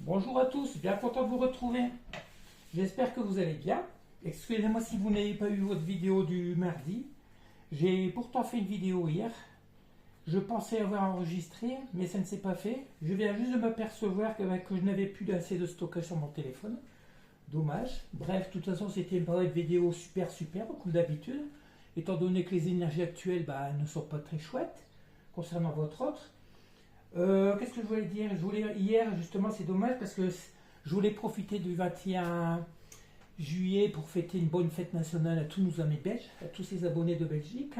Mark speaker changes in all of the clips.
Speaker 1: Bonjour à tous, bien content de vous retrouver. J'espère que vous allez bien. Excusez-moi si vous n'avez pas eu votre vidéo du mardi. J'ai pourtant fait une vidéo hier. Je pensais avoir enregistré, mais ça ne s'est pas fait. Je viens juste de m'apercevoir que je n'avais plus assez de stockage sur mon téléphone. Dommage. Bref, de toute façon, c'était une brève vidéo super, comme d'habitude. Étant donné que les énergies actuelles ne sont pas très chouettes concernant votre autre. Qu'est-ce que je voulais dire? Hier, justement, c'est dommage parce que je voulais profiter du 21 juillet pour fêter une bonne fête nationale à tous nos amis belges, à tous ces abonnés de Belgique.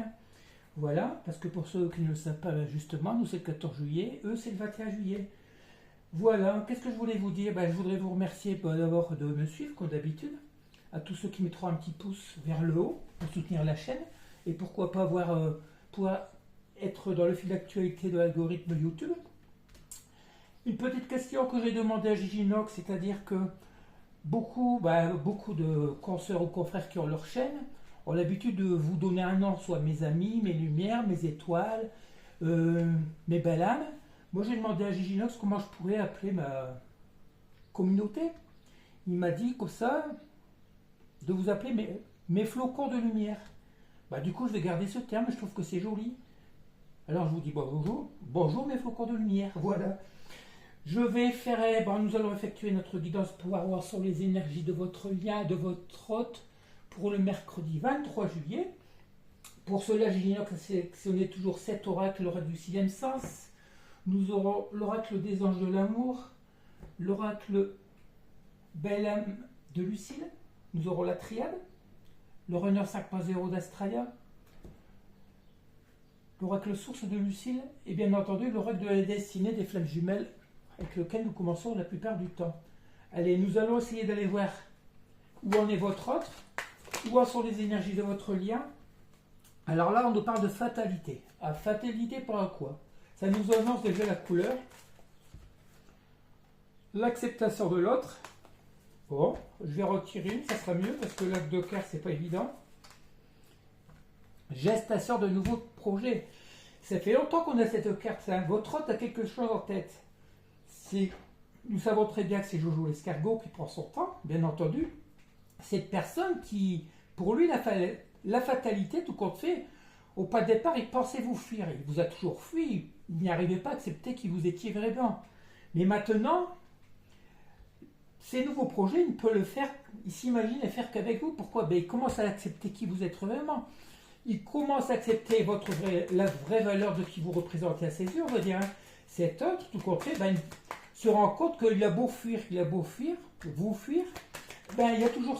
Speaker 1: Voilà, parce que pour ceux qui ne le savent pas, justement, nous c'est le 14 juillet, eux c'est le 21 juillet. Voilà, qu'est-ce que je voulais vous dire? Je voudrais vous remercier d'abord de me suivre, comme d'habitude, à tous ceux qui mettront un petit pouce vers le haut pour soutenir la chaîne, et pourquoi pas pouvoir être dans le fil d'actualité de l'algorithme YouTube. Une petite question que j'ai demandé à Giginox, c'est-à-dire que beaucoup de consoeurs ou confrères qui ont leur chaîne ont l'habitude de vous donner un nom, soit mes amis, mes lumières, mes étoiles, mes belles âmes. Moi j'ai demandé à Giginox comment je pourrais appeler ma communauté. Il m'a dit comme ça de vous appeler mes flocons de lumière. Du coup je vais garder ce terme, je trouve que c'est joli. Alors je vous dis bonjour mes flocons de lumière, voilà. Nous allons effectuer notre guidance pour voir sur les énergies de votre lien, de votre hôte, pour le mercredi 23 juillet. Pour cela, Giginox a sélectionné toujours 7 oracles, l'oracle du sixième sens. Nous aurons l'oracle des anges de l'amour, l'oracle Belle âme de Lucille, nous aurons la triade, le runner 5.0 d'Astralia, l'oracle source de Lucille, et bien entendu l'oracle de la destinée des flammes jumelles, avec lequel nous commençons la plupart du temps. Allez, nous allons essayer d'aller voir où en est votre autre, où en sont les énergies de votre lien. Alors là, on nous parle de fatalité. Fatalité par quoi? Ça nous annonce déjà la couleur, l'acceptation de l'autre. Bon, je vais retirer une, ça sera mieux, parce que l'acte de cœur, c'est pas évident. Gestation de nouveaux projets. Ça fait longtemps qu'on a cette carte. Votre hôte a quelque chose en tête. Nous savons très bien que c'est Jojo l'escargot qui prend son temps, bien entendu. Cette personne qui, pour lui, la fatalité, tout compte fait, au pas de départ, il pensait vous fuir. Il vous a toujours fui. Il n'y arrivait pas à accepter qui vous étiez vraiment. Mais maintenant, ces nouveaux projets, il ne peut le faire, il s'imagine le faire qu'avec vous. Pourquoi? Il commence à accepter qui vous êtes vraiment. Il commence à accepter la vraie valeur de qui vous représentez à ses yeux, on va dire. Cet autre, tout compte fait, il se rend compte qu'il a beau fuir, vous fuir, il y a toujours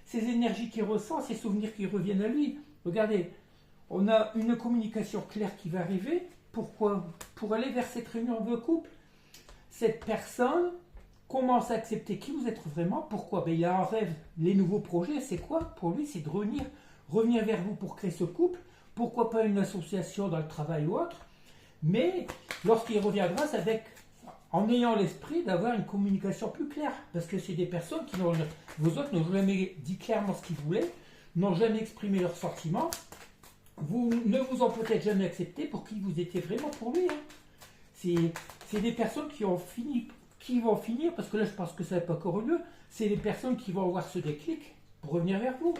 Speaker 1: ces énergies qu'il ressent, ces souvenirs qui reviennent à lui. Regardez, on a une communication claire qui va arriver. Pourquoi? Pour aller vers cette réunion de couple. Cette personne commence à accepter qui vous êtes vraiment. Pourquoi? Il a un rêve. Les nouveaux projets, c'est quoi? Pour lui, c'est de revenir vers vous pour créer ce couple. Pourquoi pas une association dans le travail ou autre? Mais lorsqu'il reviendra, c'est en ayant l'esprit d'avoir une communication plus claire. Parce que c'est des personnes vos autres n'ont jamais dit clairement ce qu'ils voulaient, n'ont jamais exprimé leurs sentiments. Vous ne vous ont peut-être jamais accepté pour qui vous étiez vraiment pour lui. C'est des personnes qui vont finir, parce que là je pense que ça n'a pas encore eu lieu, c'est des personnes qui vont avoir ce déclic pour revenir vers vous.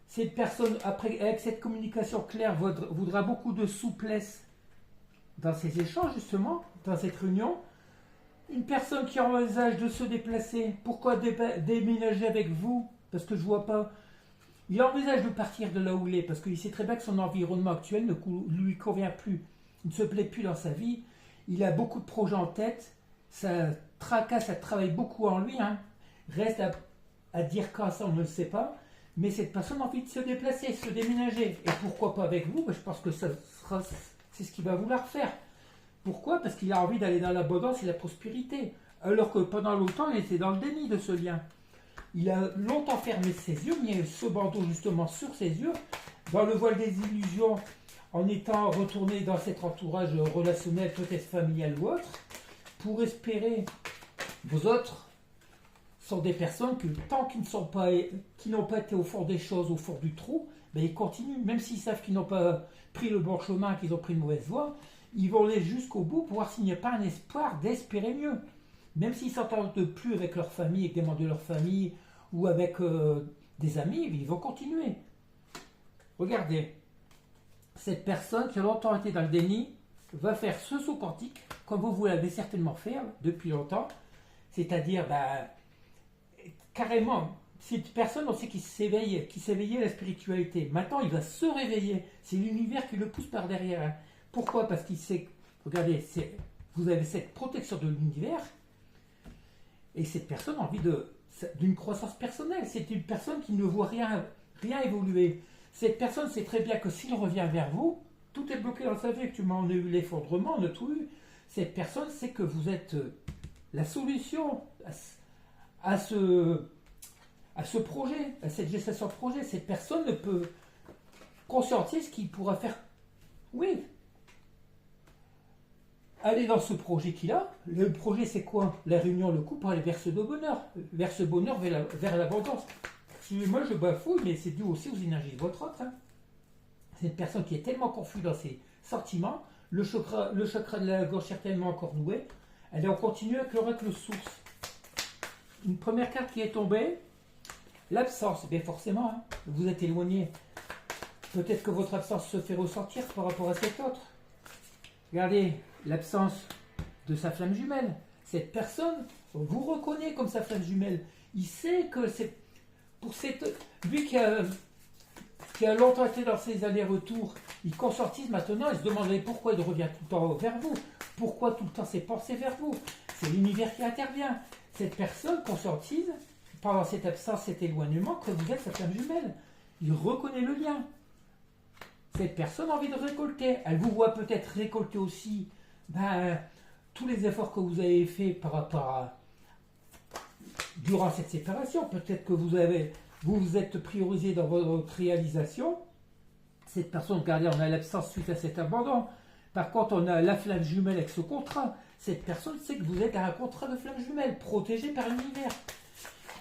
Speaker 1: Cette personne, après, avec cette communication claire, voudra beaucoup de souplesse dans ces échanges, justement, dans cette réunion. Une personne qui envisage de se déplacer, pourquoi déménager avec vous? Parce que je ne vois pas. Il envisage de partir de là où il est, parce qu'il sait très bien que son environnement actuel ne lui convient plus. Il ne se plaît plus dans sa vie. Il a beaucoup de projets en tête. Ça tracasse, ça travaille beaucoup en lui. Reste à dire quand ça, on ne le sait pas. Mais cette personne a envie de se déplacer, se déménager. Et pourquoi pas avec vous? Je pense que c'est ce qu'il va vouloir faire. Pourquoi? Parce qu'il a envie d'aller dans l'abondance et la prospérité. Alors que pendant longtemps, il était dans le déni de ce lien. Il a longtemps fermé ses yeux, mis ce bandeau justement sur ses yeux, dans le voile des illusions, en étant retourné dans cet entourage relationnel, peut-être familial ou autre, pour espérer. Vos autres sont des personnes que tant qu'ils n'ont pas été au fond des choses, au fond du trou, ils continuent, même s'ils savent qu'ils n'ont pas pris le bon chemin, qu'ils ont pris une mauvaise voie, ils vont aller jusqu'au bout pour voir s'il n'y a pas un espoir d'espérer mieux. même s'ils s'entendent plus avec leur famille, avec des membres de leur famille, ou avec des amis, ils vont continuer. Regardez, cette personne qui a longtemps été dans le déni va faire ce saut quantique, comme vous l'avez certainement fait depuis longtemps, c'est-à-dire carrément, cette personne, on sait qu'il s'éveillait à la spiritualité. Maintenant, il va se réveiller. C'est l'univers qui le pousse par derrière. Hein. Pourquoi? Parce qu'il sait, regardez, vous avez cette protection de l'univers, et cette personne a envie d'une croissance personnelle. C'est une personne qui ne voit rien évoluer. Cette personne sait très bien que s'il revient vers vous, tout est bloqué dans sa vie. Actuellement, on a eu l'effondrement, on a tout eu. Cette personne sait que vous êtes la solution à ce projet, à cette gestation de projet. Cette personne ne peut conscientiser ce qu'il pourra faire. Oui. Aller dans ce projet qu'il a. Le projet, c'est quoi? La réunion, le couple, pour aller vers ce bonheur. Vers ce bonheur, vers l'abondance. Excusez-moi, je bafouille, mais c'est dû aussi aux énergies de votre autre. Hein. C'est une personne qui est tellement confuse dans ses sentiments. Le chakra de la gorge est tellement encore noué. Elle en continue avec l'oracle source. Une première carte qui est tombée. L'absence, bien forcément, hein, vous êtes éloigné. Peut-être que votre absence se fait ressentir par rapport à cet autre. Regardez, l'absence de sa flamme jumelle. Cette personne vous reconnaît comme sa flamme jumelle. Il sait que c'est pour lui qui a longtemps été dans ses allers-retours, il conscientise maintenant, il se demandait pourquoi il revient tout le temps vers vous. Pourquoi tout le temps ses pensées vers vous. C'est l'univers qui intervient. Cette personne conscientise, pendant cette absence, cet éloignement, que vous êtes sa flamme jumelle. Il reconnaît le lien. Cette personne a envie de récolter. Elle vous voit peut-être récolter aussi tous les efforts que vous avez faits par rapport à durant cette séparation. Peut-être que vous vous êtes priorisé dans votre réalisation. Cette personne, regardez, on a l'absence suite à cet abandon. Par contre, on a la flamme jumelle avec ce contrat. Cette personne sait que vous êtes à un contrat de flamme jumelle, protégé par l'univers.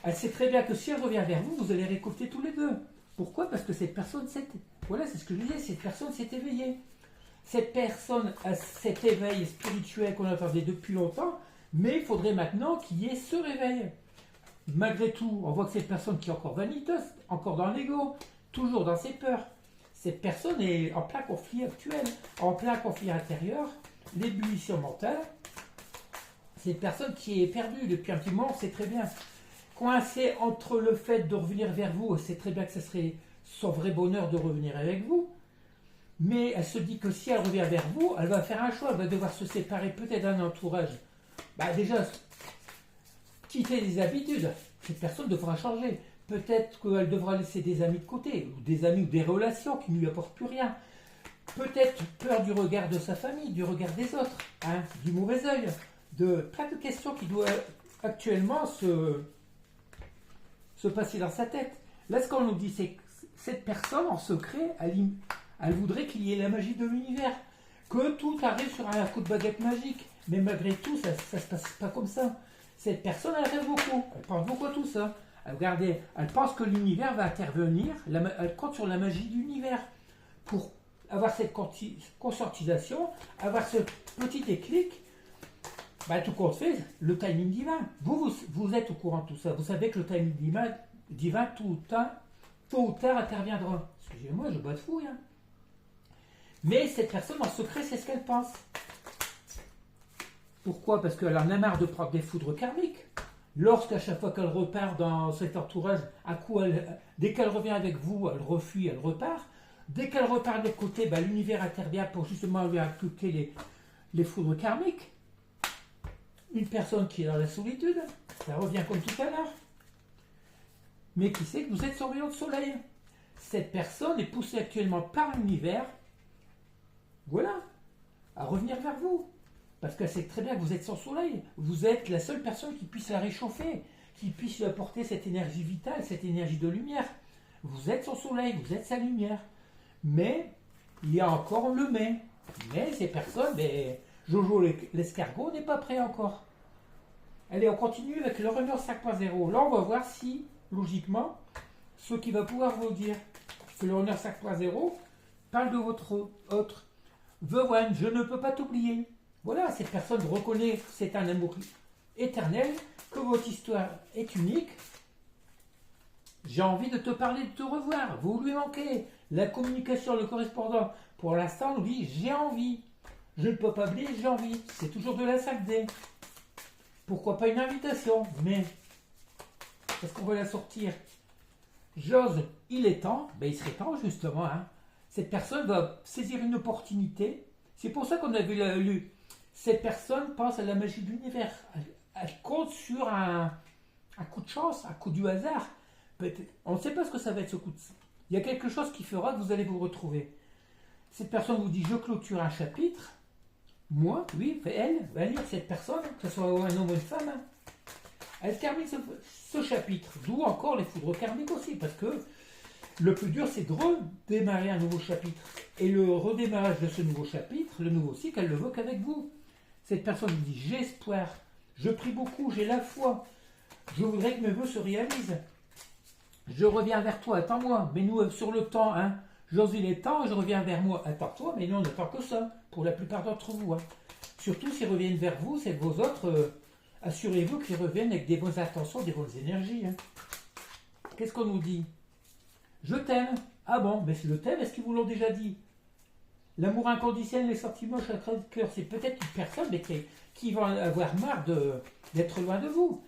Speaker 1: Elle sait très bien que si elle revient vers vous, vous allez récolter tous les deux. Pourquoi? Parce que cette personne voilà, c'est ce que je disais, cette personne s'est éveillée. Cette personne a cet éveil spirituel qu'on attendait depuis longtemps, mais il faudrait maintenant qu'il y ait ce réveil. Malgré tout, on voit que cette personne qui est encore vaniteuse, encore dans l'ego, toujours dans ses peurs. Cette personne est en plein conflit actuel, en plein conflit intérieur, l'ébullition mentale. C'est une personne qui est perdue depuis un petit moment, c'est très bien. Coincée entre le fait de revenir vers vous, c'est très bien que ce serait son vrai bonheur de revenir avec vous. Mais elle se dit que si elle revient vers vous, elle va faire un choix, elle va devoir se séparer peut-être d'un entourage. Déjà, quitter des habitudes. Cette personne devra changer. Peut-être qu'elle devra laisser des amis de côté, ou des amis ou des relations qui ne lui apportent plus rien. Peut-être peur du regard de sa famille, du regard des autres, du mauvais œil, de plein de questions qui doivent actuellement se passer dans sa tête. Là, ce qu'on nous dit, c'est que cette personne, en secret, elle voudrait qu'il y ait la magie de l'univers, que tout arrive sur un coup de baguette magique. Mais malgré tout, ça ne se passe pas comme ça. Cette personne, elle rêve beaucoup, elle pense beaucoup à tout ça. Regardez, elle pense que l'univers va intervenir, elle compte sur la magie de l'univers pour avoir cette conscientisation, avoir ce petit déclic. Tout compte fait, le timing divin. Vous êtes au courant de tout ça. Vous savez que le timing divin tôt ou tard interviendra. Excusez-moi, je bafouille. Mais cette personne, en secret, c'est ce qu'elle pense. Pourquoi? Parce qu'elle en a marre de prendre des foudres karmiques. Lorsqu'à chaque fois qu'elle repart dans cet entourage, dès qu'elle revient avec vous, elle refuit, elle repart. Dès qu'elle repart de l'autre côté, l'univers intervient pour justement lui inculquer les foudres karmiques. Une personne qui est dans la solitude, ça revient comme tout à l'heure. Mais qui sait que vous êtes son rayon de soleil. Cette personne est poussée actuellement par l'univers, voilà, à revenir vers vous. Parce qu'elle sait très bien que vous êtes son soleil. Vous êtes la seule personne qui puisse la réchauffer, qui puisse lui apporter cette énergie vitale, cette énergie de lumière. Vous êtes son soleil, vous êtes sa lumière. Mais, il y a encore le mais. Mais ces personnes, Jojo l'escargot n'est pas prêt encore. Allez, on continue avec le runner 5.0. Là, on va voir si, logiquement, ce qui va pouvoir vous dire que le runner 5.0 parle de votre autre. The One, je ne peux pas t'oublier. Voilà, cette personne reconnaît que c'est un amour éternel, que votre histoire est unique. J'ai envie de te parler, de te revoir. Vous lui manquez. La communication, le correspondant, pour l'instant, nous dit j'ai envie. Je ne peux pas oublier, j'ai envie. C'est toujours de la 5D. Pourquoi pas une invitation? Mais, est-ce qu'on va la sortir? J'ose, il est temps. Ben, il serait temps, justement. Hein. Cette personne va saisir une opportunité. C'est pour ça qu'on avait lu. Cette personne pense à la magie de l'univers. Elle compte sur un coup de chance, un coup du hasard. On ne sait pas ce que ça va être ce coup de... Il y a quelque chose qui fera que vous allez vous retrouver. Cette personne vous dit je clôture un chapitre. Moi, oui, elle va lire cette personne, que ce soit un homme ou une femme. Elle termine ce chapitre. D'où encore les foudres karmiques aussi. Parce que le plus dur, c'est de redémarrer un nouveau chapitre. Et le redémarrage de ce nouveau chapitre, le nouveau cycle, elle le veut qu'avec vous. Cette personne vous dit j'ai espoir. Je prie beaucoup, j'ai la foi. Je voudrais que mes vœux se réalisent. Je reviens vers toi, attends-moi. Mais nous, sur le temps, hein, j'ose il est temps, je reviens vers moi, attends-toi. Mais nous, on n'attend que ça, pour la plupart d'entre vous. Hein. Surtout s'ils reviennent vers vous, c'est vos autres, assurez-vous qu'ils reviennent avec des bonnes intentions, des bonnes énergies. Hein. Qu'est-ce qu'on nous dit? Je t'aime. Ah bon, mais le t'aime, est-ce qu'ils vous l'ont déjà dit? L'amour inconditionnel, les sentiments, chakra de cœur, c'est peut-être une personne mais qui va avoir marre d'être loin de vous.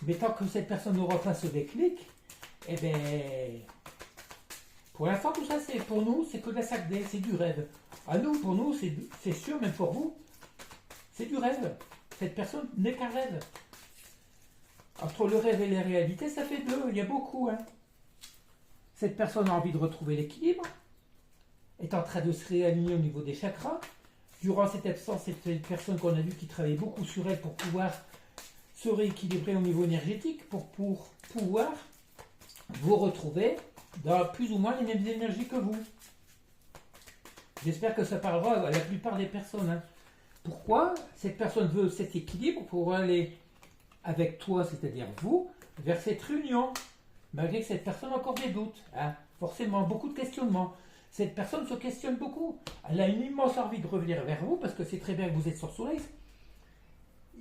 Speaker 1: Mais tant que cette personne n'aura pas ce déclic, eh bien, pour l'instant, tout ça, c'est pour nous, c'est que de la 5D, c'est du rêve. À nous, pour nous, c'est sûr, même pour vous, c'est du rêve. Cette personne n'est qu'un rêve. Entre le rêve et la réalité, ça fait deux, il y a beaucoup. Hein. Cette personne a envie de retrouver l'équilibre, est en train de se réaligner au niveau des chakras. Durant cette absence, c'est une personne qu'on a vue qui travaillait beaucoup sur elle pour pouvoir se rééquilibrer au niveau énergétique, pour pouvoir vous retrouver dans plus ou moins les mêmes énergies que vous. J'espère que ça parlera à la plupart des personnes. Hein. Pourquoi cette personne veut cet équilibre pour aller avec toi, c'est-à-dire vous, vers cette réunion, malgré que cette personne a encore des doutes. Hein. Forcément, beaucoup de questionnements. Cette personne se questionne beaucoup. Elle a une immense envie de revenir vers vous, parce que c'est très bien que vous êtes sur Soleil.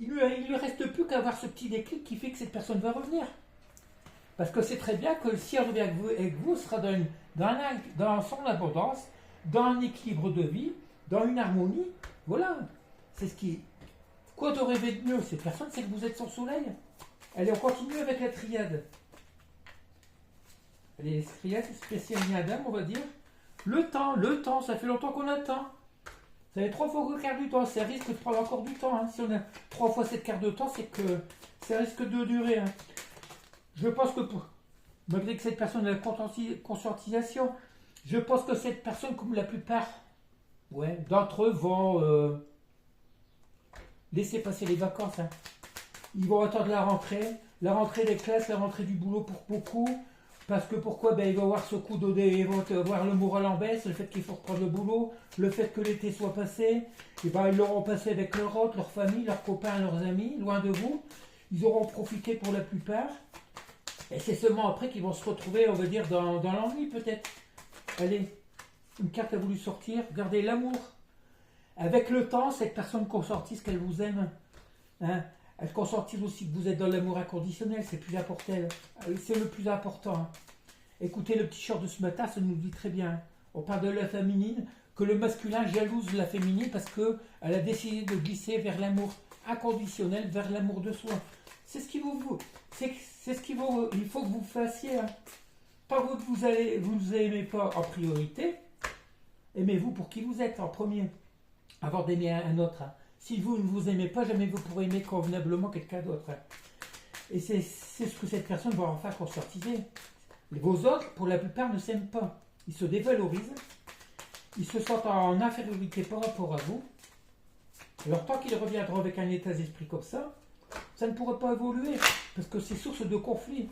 Speaker 1: Il ne lui reste plus qu'à avoir ce petit déclic qui fait que cette personne va revenir. Parce que c'est très bien que si elle revient avec vous, ce sera dans son abondance, dans un équilibre de vie, dans une harmonie. Voilà. C'est ce qui... Quoi de rêver de mieux? Cette personne, c'est que vous êtes sur Soleil. Allez, on continue avec la triade. Les triades spéciales Niadam, on va dire. Le temps, ça fait longtemps qu'on attend. Ça fait 3 fois le quart du temps, ça risque de prendre encore du temps. Hein. Si on a 3 fois cette quart de temps, c'est que ça risque de durer. Hein. Je pense que, malgré que cette personne a la conscientisation, je pense que cette personne, comme la plupart d'entre eux, vont laisser passer les vacances. Hein. Ils vont attendre la rentrée des classes, la rentrée du boulot pour beaucoup. Parce que pourquoi? Ben, ils vont avoir ce coup d'eau, ils vont avoir le moral en baisse, le fait qu'il faut reprendre le boulot, le fait que l'été soit passé, et ben, ils l'auront passé avec leur hôte, leur famille, leurs copains, leurs amis, loin de vous. Ils auront profité pour la plupart. Et c'est seulement après qu'ils vont se retrouver, on va dire, dans l'ennui peut-être. Allez, une carte a voulu sortir, regardez l'amour. Avec le temps, cette personne consentisse qu'elle vous aime. Hein. Elle consentisse aussi que vous êtes dans l'amour inconditionnel, c'est plus important. C'est le plus important. Hein. Écoutez le petit short de ce matin, ça nous dit très bien. On parle de la féminine, que le masculin jalouse la féminine parce qu'elle a décidé de glisser vers l'amour inconditionnel, vers l'amour de soi. C'est ce qu'il vous c'est ce qu'il il faut que vous fassiez. Hein. Pas vous vous aimez pas en priorité. Aimez-vous pour qui vous êtes en premier, avant d'aimer un autre. Hein. Si vous ne vous aimez pas, jamais vous pourrez aimer convenablement quelqu'un d'autre. Hein. Et c'est ce que cette personne va enfin conscientiser. Vos autres, pour la plupart, ne s'aiment pas. Ils se dévalorisent. Ils se sentent en infériorité par rapport à vous. Alors tant qu'ils reviendront avec un état d'esprit comme ça ne pourra pas évoluer. Parce que c'est source de conflit.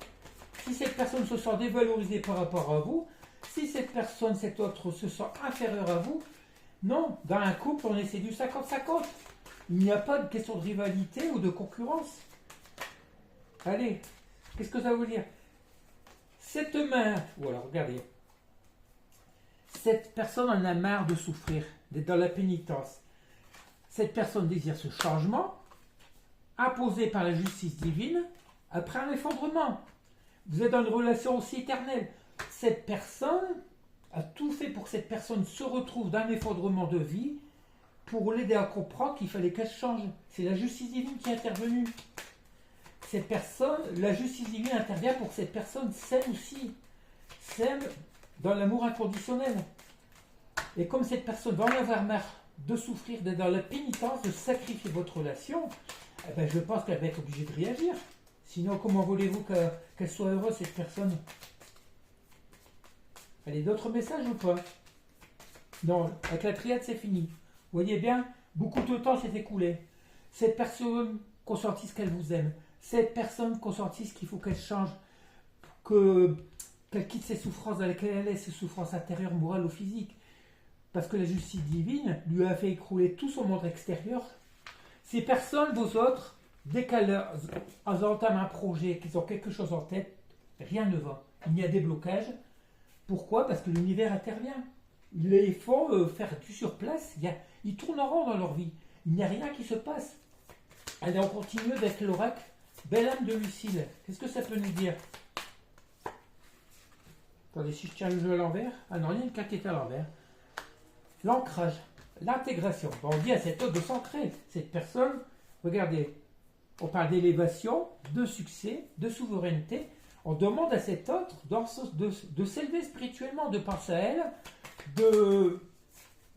Speaker 1: Si cette personne se sent dévalorisée par rapport à vous, si cette personne, cet autre, se sent inférieur à vous, non, dans un couple, on essaie du 50-50. Il n'y a pas de question de rivalité ou de concurrence. Allez, qu'est-ce que ça veut dire? Cette main, voilà, regardez. Cette personne en a marre de souffrir, d'être dans la pénitence. Cette personne désire ce changement. imposée par la justice divine après un effondrement. Vous êtes dans une relation aussi éternelle. Cette personne a tout fait pour que cette personne se retrouve dans un effondrement de vie pour l'aider à comprendre qu'il fallait qu'elle change. C'est la justice divine qui est intervenue. Cette personne, la justice divine intervient pour que cette personne s'aime aussi. S'aime dans l'amour inconditionnel. Et comme cette personne va en avoir marre de souffrir, d'être dans la pénitence, de sacrifier votre relation, eh ben je pense qu'elle va être obligée de réagir. Sinon, comment voulez-vous qu'elle soit heureuse, cette personne? Allez, d'autres messages ou pas? Non, avec la triade, c'est fini. Vous voyez bien, beaucoup de temps s'est écoulé. Cette personne consentisse qu'elle vous aime. Cette personne consentisse qu'il faut qu'elle change, qu'elle quitte ses souffrances dans lesquelles elle est, ses souffrances intérieures, morales ou physiques. Parce que la justice divine lui a fait écrouler tout son monde extérieur. Ces personnes, vous autres, dès qu'elles entament un projet, qu'ils ont quelque chose en tête, rien ne va. Il y a des blocages. Pourquoi? Parce que l'univers intervient. Ils les font faire du surplace. Ils tournent en rond dans leur vie. Il n'y a rien qui se passe. Allez, on continue avec l'oracle. Belle âme de Lucille. Qu'est-ce que ça peut nous dire? Attendez, si je tiens le jeu à l'envers. Ah non, il y a une carte qui est à l'envers. L'ancrage, l'intégration. On dit à cet autre de s'ancrer. Cette personne, regardez, on parle d'élévation, de succès, de souveraineté. On demande à cet autre de s'élever spirituellement, de penser à elle, de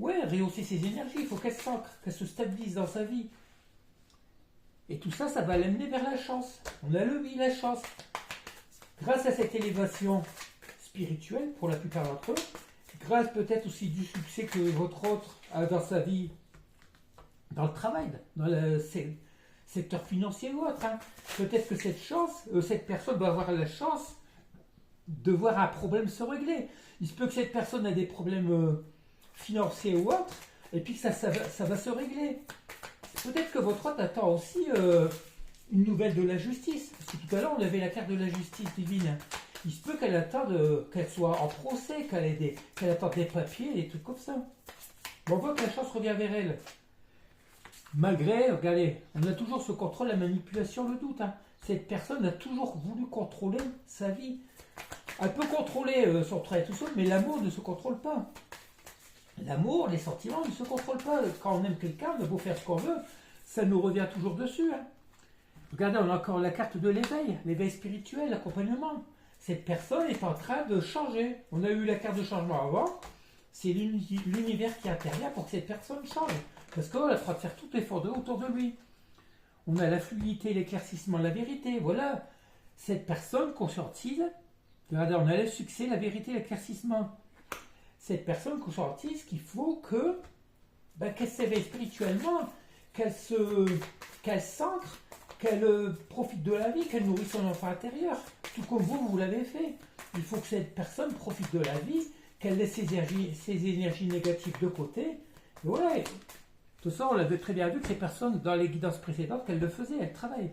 Speaker 1: rehausser ses énergies. Il faut qu'elle s'ancre, qu'elle se stabilise dans sa vie. Et tout ça, ça va l'amener vers la chance. On a le oui, la chance. Grâce à cette élévation spirituelle, pour la plupart d'entre eux, grâce peut-être aussi du succès que votre autre a dans sa vie, dans le travail, dans le secteur financier ou autre. Peut-être que cette personne va avoir la chance de voir un problème se régler. Il se peut que cette personne ait des problèmes financiers ou autres, et puis que ça va se régler. Peut-être que votre autre attend aussi une nouvelle de la justice. Parce que tout à l'heure, on avait la carte de la justice divine. Il se peut qu'elle attende qu'elle soit en procès, qu'elle attende des papiers, des trucs comme ça. Bon, on voit que la chance revient vers elle. Malgré, regardez, on a toujours ce contrôle, la manipulation, le doute. Cette personne a toujours voulu contrôler sa vie. Elle peut contrôler son travail tout seul, mais l'amour ne se contrôle pas. L'amour, les sentiments ne se contrôlent pas. Quand on aime quelqu'un, on a beau faire ce qu'on veut, ça nous revient toujours dessus. Regardez, on a encore la carte de l'éveil spirituel, l'accompagnement. Cette personne est en train de changer. On a eu la carte de changement avant. C'est l'univers qui intervient pour que cette personne change. Parce qu'on est en train de faire tout effort autour de lui. On a la fluidité, l'éclaircissement, la vérité. Voilà. Cette personne conscientise. Regardez, on a le succès, la vérité, l'éclaircissement. Cette personne conscientise qu'il faut qu'elle s'éveille spirituellement, qu'elle s'ancre, qu'elle profite de la vie, qu'elle nourrit son enfant intérieur. Tout comme vous l'avez fait. Il faut que cette personne profite de la vie, qu'elle laisse ses énergies négatives de côté. Et voilà. Tout ça, on l'avait très bien vu que ces personnes, dans les guidances précédentes, qu'elles le faisaient, elles travaillent.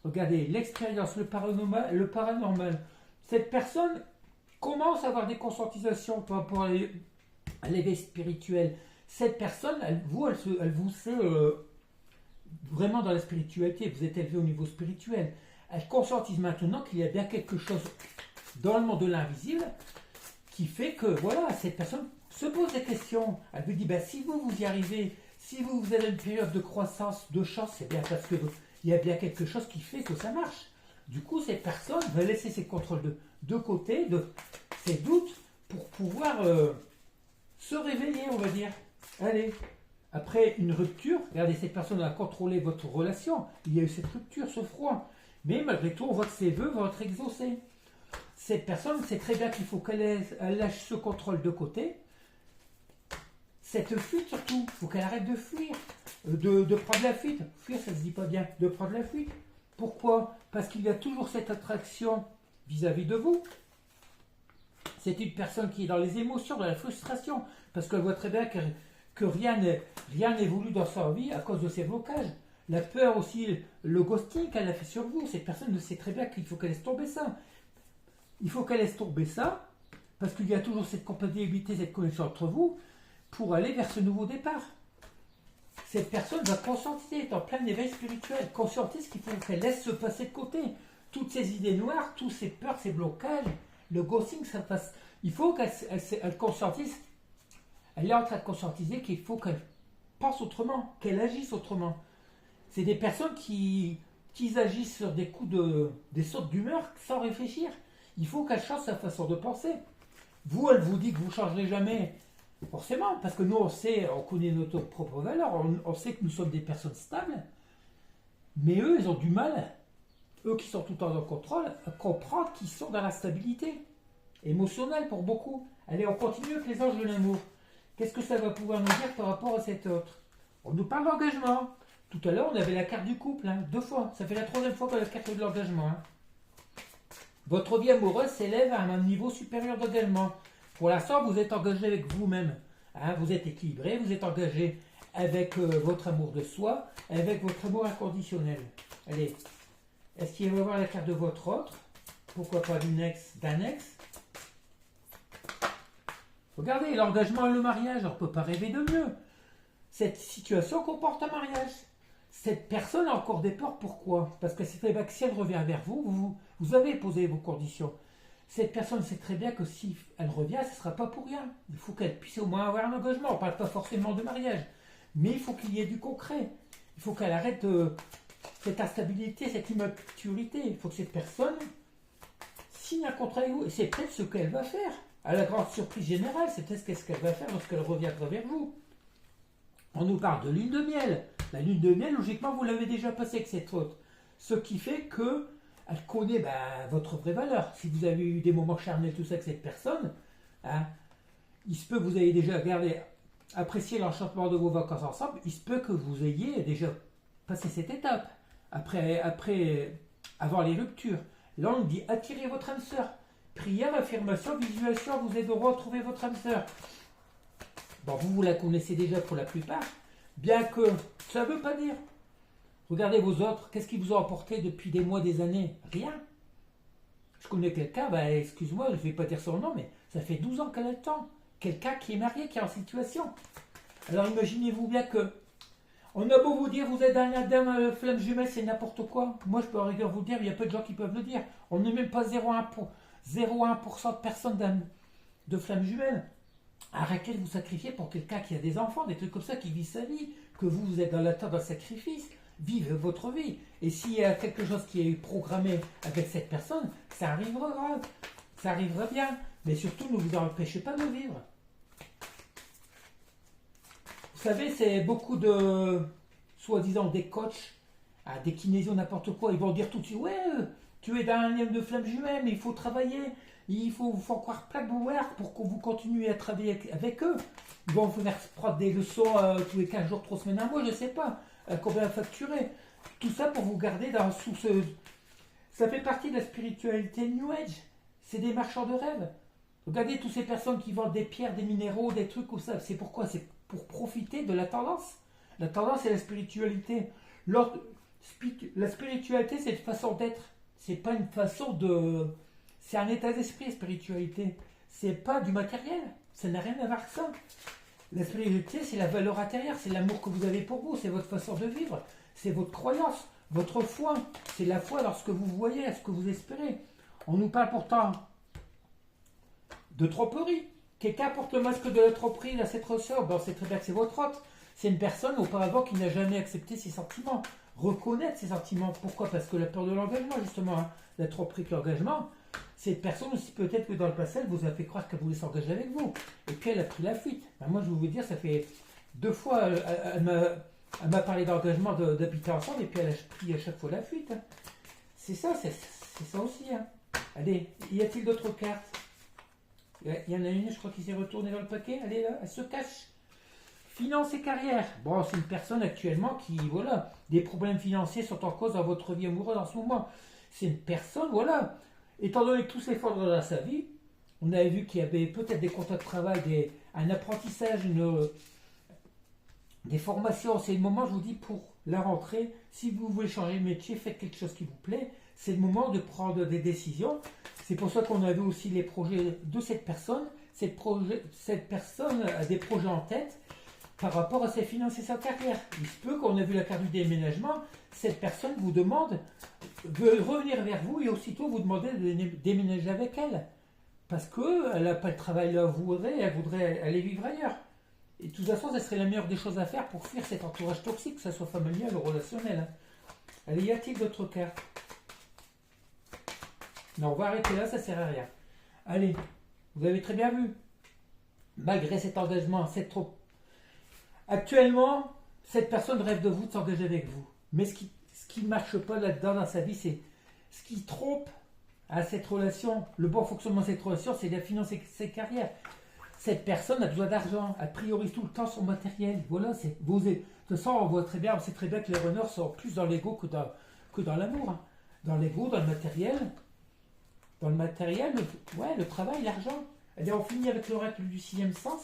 Speaker 1: Regardez, l'expérience, le paranormal. Cette personne commence à avoir des conscientisations par rapport à l'éveil spirituel. Cette personne, elle vous sait vraiment dans la spiritualité. Vous êtes élevé au niveau spirituel. Elle conscientise maintenant qu'il y a bien quelque chose dans le monde de l'invisible qui fait que, voilà, cette personne se pose des questions. Elle vous dit, si vous y arrivez, si vous avez une période de croissance, de chance, c'est bien parce qu'il y a bien quelque chose qui fait que ça marche. Du coup, cette personne va laisser ses contrôles de côté, ses doutes, pour pouvoir se réveiller, on va dire. Allez, après une rupture, regardez, cette personne a contrôlé votre relation, il y a eu cette rupture, ce froid. Mais malgré tout, on voit que ses vœux vont être exaucés. Cette personne sait très bien qu'il faut qu'elle lâche ce contrôle de côté. Cette fuite surtout, il faut qu'elle arrête de fuir, de prendre la fuite. Fuir, ça ne se dit pas bien, de prendre la fuite. Pourquoi? Parce qu'il y a toujours cette attraction vis-à-vis de vous. C'est une personne qui est dans les émotions, dans la frustration, parce qu'elle voit très bien que rien n'est voulu dans sa vie à cause de ses blocages. La peur aussi, le ghosting qu'elle a fait sur vous, cette personne ne sait très bien qu'il faut qu'elle laisse tomber ça. Il faut qu'elle laisse tomber ça, parce qu'il y a toujours cette compatibilité, cette connexion entre vous, pour aller vers ce nouveau départ. Cette personne va conscientiser, est en plein éveil spirituel, conscientise qu'il faut qu'elle laisse se passer de côté. Toutes ces idées noires, tous ces peurs, ces blocages, le ghosting, ça passe. Il faut qu'elle conscientise, elle est en train de conscientiser qu'il faut qu'elle pense autrement, qu'elle agisse autrement. C'est des personnes qui agissent sur des coups des sautes d'humeur sans réfléchir. Il faut qu'elle change sa façon de penser. Vous, elle vous dit que vous ne changerez jamais. Forcément, parce que nous, on connaît notre propre valeur, on sait que nous sommes des personnes stables, mais eux, ils ont du mal, eux qui sont tout le temps en contrôle, à comprendre qu'ils sont dans la stabilité émotionnelle pour beaucoup. Allez, on continue avec les anges de l'amour. Qu'est-ce que ça va pouvoir nous dire par rapport à cet autre? On nous parle d'engagement. Tout à l'heure, on avait la carte du couple, 2 fois. Ça fait la 3e fois qu'on a la carte de l'engagement. Votre vie amoureuse s'élève à un niveau supérieur d'engagement. Pour l'instant, vous êtes engagé avec vous-même. Vous êtes équilibré, vous êtes engagé avec votre amour de soi, avec votre amour inconditionnel. Allez, est-ce qu'il va y avoir la carte de votre autre? Pourquoi pas d'un ex? Regardez, l'engagement et le mariage, on ne peut pas rêver de mieux. Cette situation comporte un mariage. Cette personne a encore des peurs, pourquoi? Parce que si elle revient vers vous, vous avez posé vos conditions. Cette personne sait très bien que si elle revient, ce ne sera pas pour rien. Il faut qu'elle puisse au moins avoir un engagement. On ne parle pas forcément de mariage. Mais il faut qu'il y ait du concret. Il faut qu'elle arrête cette instabilité, cette immaturité. Il faut que cette personne signe un contrat avec vous. Et c'est peut-être ce qu'elle va faire. À la grande surprise générale, c'est peut-être ce qu'elle va faire lorsqu'elle reviendra vers vous. On nous parle de lune de miel. La lune de miel, logiquement, vous l'avez déjà passée avec cette autre. Ce qui fait que elle connaît votre vraie valeur. Si vous avez eu des moments charnels, tout ça avec cette personne, il se peut que vous ayez déjà apprécié l'enchantement de vos vacances ensemble, il se peut que vous ayez déjà passé cette étape. Avant les ruptures. Là, on dit attirez votre âme sœur. Prière, affirmation, visualisation vous aideront à trouver votre âme sœur. Bon, vous la connaissez déjà pour la plupart, bien que ça ne veut pas dire. Regardez vos autres, qu'est-ce qu'ils vous ont apporté depuis des mois, des années? Rien. Je connais quelqu'un, excuse-moi, je ne vais pas dire son nom, mais ça fait 12 ans qu'elle attend. Quelqu'un qui est marié, qui est en situation. Alors imaginez-vous bien que, on a beau vous dire, vous êtes dans la dame flamme jumelle, c'est n'importe quoi. Moi, je peux en rigueur vous dire, il y a peu de gens qui peuvent le dire. On n'est même pas 0,1% de personnes de flamme jumelle. Arrêtez de vous sacrifier pour quelqu'un qui a des enfants, des trucs comme ça, qui vit sa vie, que vous êtes dans l'attente d'un sacrifice. Vivez votre vie. Et s'il y a quelque chose qui est programmé avec cette personne, ça arrivera. Ça arrivera bien. Mais surtout, ne vous empêchez pas de vivre. Vous savez, c'est beaucoup de, soi-disant, des coachs, des kinésios, n'importe quoi. Ils vont dire tout de suite, ouais, tu es dans un lien de flamme jumelle, mais il faut travailler. Il faut vous faire croire plein de boulevards pour que vous continuez à travailler avec eux. Ils vont vous faire prendre des leçons tous les 15 jours, 3 semaines, un mois, je ne sais pas. Combien facturer. Tout ça pour vous garder sous ce... Ça fait partie de la spiritualité New Age. C'est des marchands de rêve. Regardez toutes ces personnes qui vendent des pierres, des minéraux, des trucs comme ça. C'est pourquoi? C'est pour profiter de la tendance. La tendance, c'est la spiritualité. La spiritualité, c'est une façon d'être. C'est pas une façon de... C'est un état d'esprit, spiritualité. C'est pas du matériel. Ça n'a rien à voir avec ça. La spiritualité, c'est la valeur intérieure, c'est l'amour que vous avez pour vous, c'est votre façon de vivre, c'est votre croyance, votre foi. C'est la foi lorsque vous voyez à ce que vous espérez. On nous parle pourtant de tromperie. Quelqu'un porte le masque de la tromperie à cette ressort, c'est très bien que c'est votre hôte. C'est une personne auparavant qui n'a jamais accepté ses sentiments. Reconnaître ses sentiments. Pourquoi? Parce que la peur de l'engagement, justement, la tromperie que l'engagement, cette personne aussi, peut-être que dans le passé, elle vous a fait croire qu'elle voulait s'engager avec vous. Et puis elle a pris la fuite. Moi, je vais vous dire, ça fait 2 fois, elle m'a parlé d'engagement d'habiter ensemble, et puis elle a pris à chaque fois la fuite. C'est ça aussi. Allez, y a-t-il d'autres cartes? Il y en a une, je crois qu'il s'est retourné dans le paquet. Allez, là, elle se cache. Finance et carrière. Bon, c'est une personne actuellement qui, voilà, des problèmes financiers sont en cause dans votre vie amoureuse en ce moment. C'est une personne, voilà, étant donné que tout s'effondre dans sa vie, on avait vu qu'il y avait peut-être des contrats de travail, un apprentissage, des formations. C'est le moment, je vous dis, pour la rentrée. Si vous voulez changer de métier, faites quelque chose qui vous plaît. C'est le moment de prendre des décisions. C'est pour ça qu'on a vu aussi les projets de cette personne. Cette personne a des projets en tête. par rapport à ses finances et sa carrière. Il se peut qu'on a vu la carte du déménagement, cette personne vous demande, veut revenir vers vous et aussitôt vous demandez de déménager avec elle. Parce qu'elle n'a pas le travail là où vous voudrez, elle voudrait aller vivre ailleurs. Et de toute façon, ça serait la meilleure des choses à faire pour fuir cet entourage toxique, que ce soit familial ou relationnel. Allez, y a-t-il d'autres cartes? Non, on va arrêter là, ça ne sert à rien. Allez, vous avez très bien vu. Malgré cet engagement, c'est trop. Actuellement, cette personne rêve de vous, de s'engager avec vous. Mais ce qui ne marche pas là-dedans dans sa vie, c'est ce qui trompe à cette relation, le bon fonctionnement de cette relation, c'est la finance et sa carrière. Cette personne a besoin d'argent, elle priorise tout le temps son matériel. Voilà, c'est vous. De toute façon, on voit très bien, on sait très bien que les runners sont plus dans l'ego que dans l'amour. Hein. Dans l'ego, dans le matériel. Dans le matériel, le travail, l'argent. Allez, on finit avec l'oracle du sixième sens.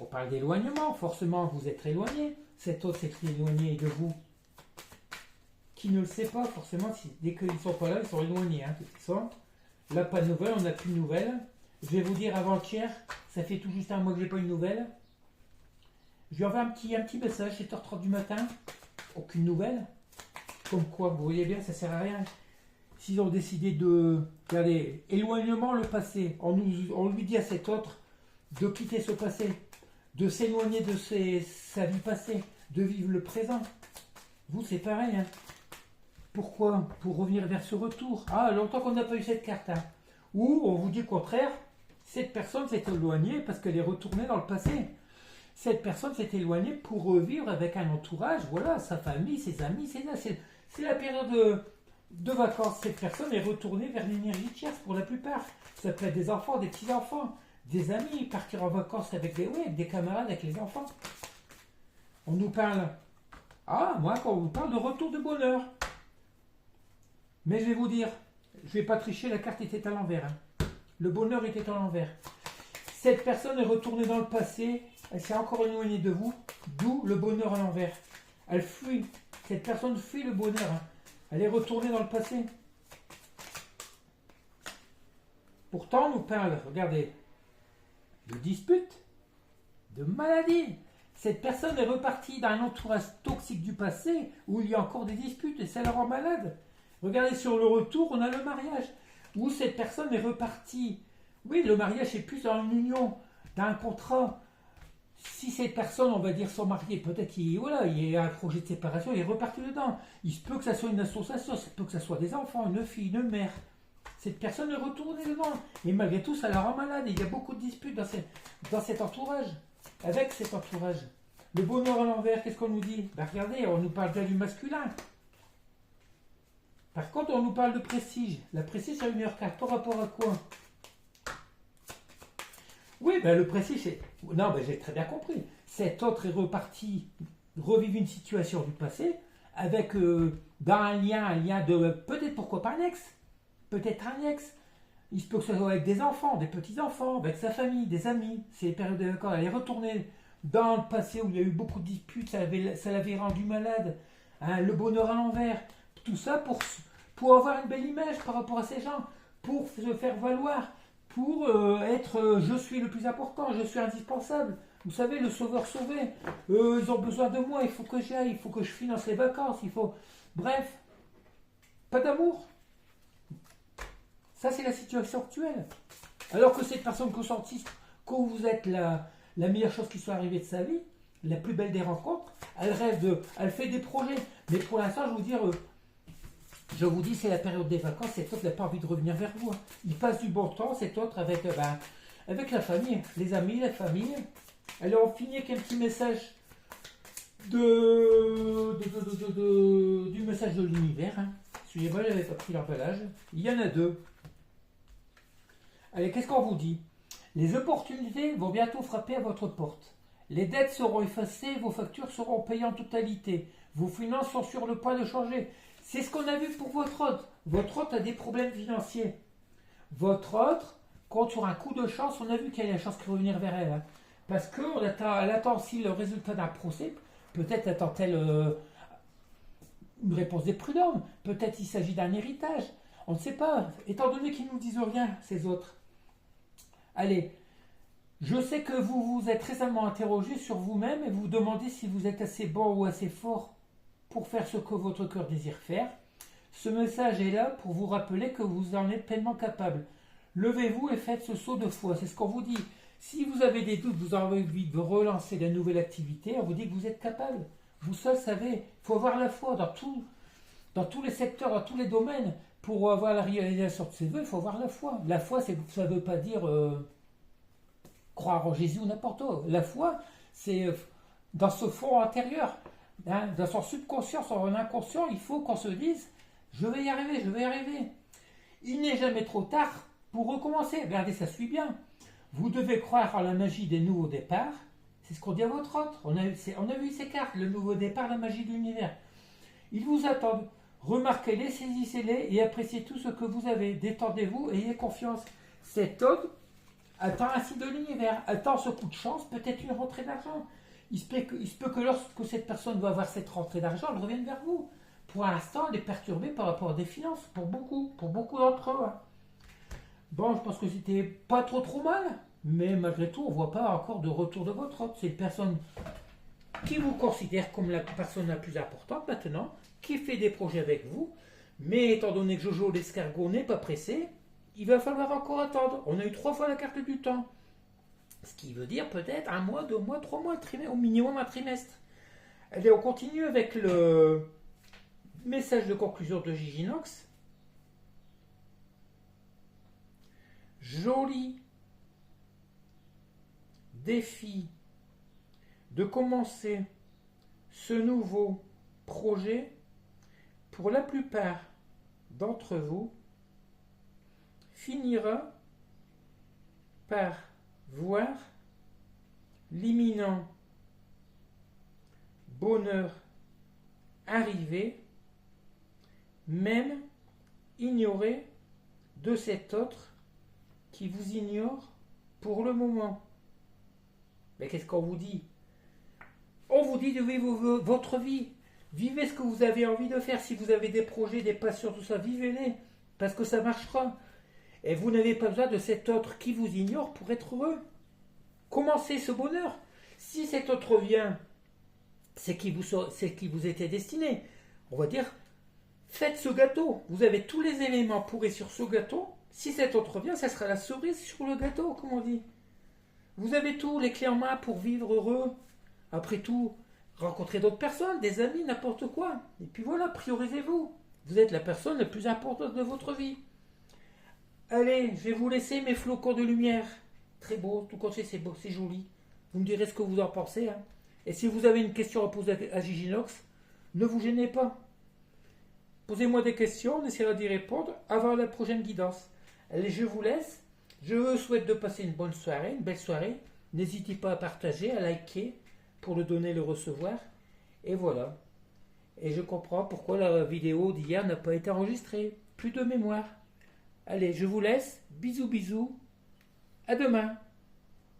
Speaker 1: On parle d'éloignement, forcément vous êtes éloigné. Cet autre s'est éloigné de vous. Qui ne le sait pas, forcément, dès qu'ils ne sont pas là, ils sont éloignés. Hein, de toute façon. Là, pas de nouvelles, on n'a plus de nouvelles. Je vais vous dire avant-hier, ça fait tout juste un mois que je n'ai pas eu de nouvelles. Je lui envoie un petit message, 7h30 du matin. Aucune nouvelle. Comme quoi, vous voyez bien, ça ne sert à rien. S'ils ont décidé de... Regardez, éloignement, le passé. On lui dit à cet autre de quitter ce passé, de s'éloigner de sa vie passée, de vivre le présent. Vous, c'est pareil. Hein. Pourquoi? Pour revenir vers ce retour. Ah, longtemps qu'on n'a pas eu cette carte. Hein. Ou on vous dit le contraire, cette personne s'est éloignée parce qu'elle est retournée dans le passé. Cette personne s'est éloignée pour revivre avec un entourage, voilà, sa famille, ses amis, c'est la période de vacances. Cette personne est retournée vers l'énergie tierce pour la plupart. Ça peut être des enfants, des petits-enfants, des amis, partir en vacances avec des camarades, avec les enfants. On nous parle... Ah, moi, quand on vous parle de retour de bonheur. Mais je vais vous dire, je ne vais pas tricher, la carte était à l'envers. Hein. Le bonheur était à l'envers. Cette personne est retournée dans le passé, elle s'est encore éloignée de vous, d'où le bonheur à l'envers. Elle fuit, cette personne fuit le bonheur. Hein. Elle est retournée dans le passé. Pourtant, on nous parle, regardez, de disputes, de maladies. Cette personne est repartie d'un entourage toxique du passé où il y a encore des disputes et ça la rend malade. Regardez, sur le retour, on a le mariage, où cette personne est repartie. Oui, le mariage est plus dans une union, dans un contrat. Si ces personnes, on va dire, sont mariées, peut-être qu'il y a un projet de séparation, il est reparti dedans. Il se peut que ça soit une association, il se peut que ça soit des enfants, une fille, une mère. Cette personne est retournée dedans. Et malgré tout, ça la rend malade. Il y a beaucoup de disputes dans cet entourage, avec cet entourage. Le bonheur à l'envers, qu'est-ce qu'on nous dit? Ben regardez, on nous parle bien du masculin. Par contre, on nous parle de prestige. La prestige, c'est une meilleure carte. Par rapport à quoi? Oui, ben le prestige, c'est... Non, ben j'ai très bien compris. Cet autre est reparti revivre une situation du passé avec dans un lien de... Peut-être, pourquoi pas un ex? Peut-être un ex. Il se peut que ce soit avec des enfants, des petits-enfants, avec sa famille, des amis. C'est les périodes de vacances. Elle est retournée dans le passé où il y a eu beaucoup de disputes, ça l'avait rendu malade. Hein, le bonheur à l'envers. Tout ça pour avoir une belle image par rapport à ces gens, pour se faire valoir, pour être je suis le plus important, je suis indispensable. Vous savez, le sauveur sauvé. Ils ont besoin de moi, il faut que j'y aille, il faut que je finance les vacances, il faut... Bref, pas d'amour. Ça, c'est la situation actuelle. Alors que cette personne consentiste, quand vous êtes la meilleure chose qui soit arrivée de sa vie, la plus belle des rencontres, elle fait des projets. Mais pour l'instant, je vous dis, c'est la période des vacances, cet autre n'a pas envie de revenir vers vous. Il passe du bon temps, cet autre, avec la famille, les amis, la famille. Alors, on finit avec un petit message du message de l'univers. Hein. Excusez-moi, je n'avais pas pris l'emballage. Il y en a deux. Allez, qu'est-ce qu'on vous dit? Les opportunités vont bientôt frapper à votre porte. Les dettes seront effacées, vos factures seront payées en totalité. Vos finances sont sur le point de changer. C'est ce qu'on a vu pour votre autre. Votre autre a des problèmes financiers. Votre autre compte sur un coup de chance. On a vu qu'elle a la chance de revenir vers elle. Hein. Parce qu'elle attend aussi le résultat d'un procès. Peut-être attend-elle une réponse des prud'hommes. Peut-être il s'agit d'un héritage. On ne sait pas. Étant donné qu'ils ne nous disent rien, ces autres. Allez, Je sais que vous vous êtes récemment interrogé sur vous-même et vous vous demandez si vous êtes assez bon ou assez fort pour faire ce que votre cœur désire faire. Ce message est là pour vous rappeler que vous en êtes pleinement capable. Levez-vous et faites ce saut de foi, c'est ce qu'on vous dit. Si vous avez des doutes, vous avez envie de relancer de nouvelles activités, on vous dit que vous êtes capable. Vous seul savez, il faut avoir la foi dans tous les secteurs, dans tous les domaines. Pour avoir la réalisation de ses vœux, il faut avoir la foi. La foi, ça ne veut pas dire croire en Jésus ou n'importe où. La foi, c'est dans ce fond intérieur, hein, dans son subconscient, son inconscient, il faut qu'on se dise, je vais y arriver, je vais y arriver. Il n'est jamais trop tard pour recommencer. Regardez, ça suit bien. Vous devez croire en la magie des nouveaux départs. C'est ce qu'on dit à votre autre. On a vu ces cartes, le nouveau départ, la magie de l'univers. Ils vous attendent. Remarquez-les, saisissez-les et appréciez tout ce que vous avez. Détendez-vous et ayez confiance. Cet homme attend ainsi de l'univers, attend ce coup de chance, peut-être une rentrée d'argent. Il se peut que lorsque cette personne va avoir cette rentrée d'argent, elle revienne vers vous. Pour l'instant, elle est perturbée par rapport à des finances, pour beaucoup d'entre eux. Bon, je pense que c'était pas trop mal, mais malgré tout, on ne voit pas encore de retour de votre autre. C'est une personne qui vous considère comme la personne la plus importante maintenant, qui fait des projets avec vous, mais étant donné que Jojo l'escargot n'est pas pressé, il va falloir encore attendre. On a eu 3 fois la carte du temps. Ce qui veut dire peut-être 1 mois, 2 mois, 3 mois, au minimum un trimestre. Allez, on continue avec le message de conclusion de Giginox. Joli défi de commencer ce nouveau projet. Pour la plupart d'entre vous, finira par voir l'imminent bonheur arriver, même ignorer de cet autre qui vous ignore pour le moment. Mais qu'est-ce qu'on vous dit? On vous dit de vivre votre vie. Vivez ce que vous avez envie de faire. Si vous avez des projets, des passions, tout ça, vivez-les. Parce que ça marchera. Et vous n'avez pas besoin de cet autre qui vous ignore pour être heureux. Commencez ce bonheur. Si cet autre vient, c'est qui vous était destiné. On va dire, faites ce gâteau. Vous avez tous les éléments pour être sur ce gâteau. Si cet autre vient, ça sera la cerise sur le gâteau, comme on dit. Vous avez tous les clés en main pour vivre heureux. Après tout, rencontrez d'autres personnes, des amis, n'importe quoi. Et puis voilà, priorisez-vous. Vous êtes la personne la plus importante de votre vie. Allez, je vais vous laisser mes flocons de lumière. Très beau, tout compte fait, c'est beau, c'est joli. Vous me direz ce que vous en pensez. Hein. Et si vous avez une question à poser à Giginox, ne vous gênez pas. Posez-moi des questions, on essaiera d'y répondre avant la prochaine guidance. Allez, je vous laisse. Je vous souhaite de passer une bonne soirée, une belle soirée. N'hésitez pas à partager, à liker pour le donner, le recevoir. Et voilà. Et je comprends pourquoi la vidéo d'hier n'a pas été enregistrée. Plus de mémoire. Allez, je vous laisse. Bisous, bisous. À demain.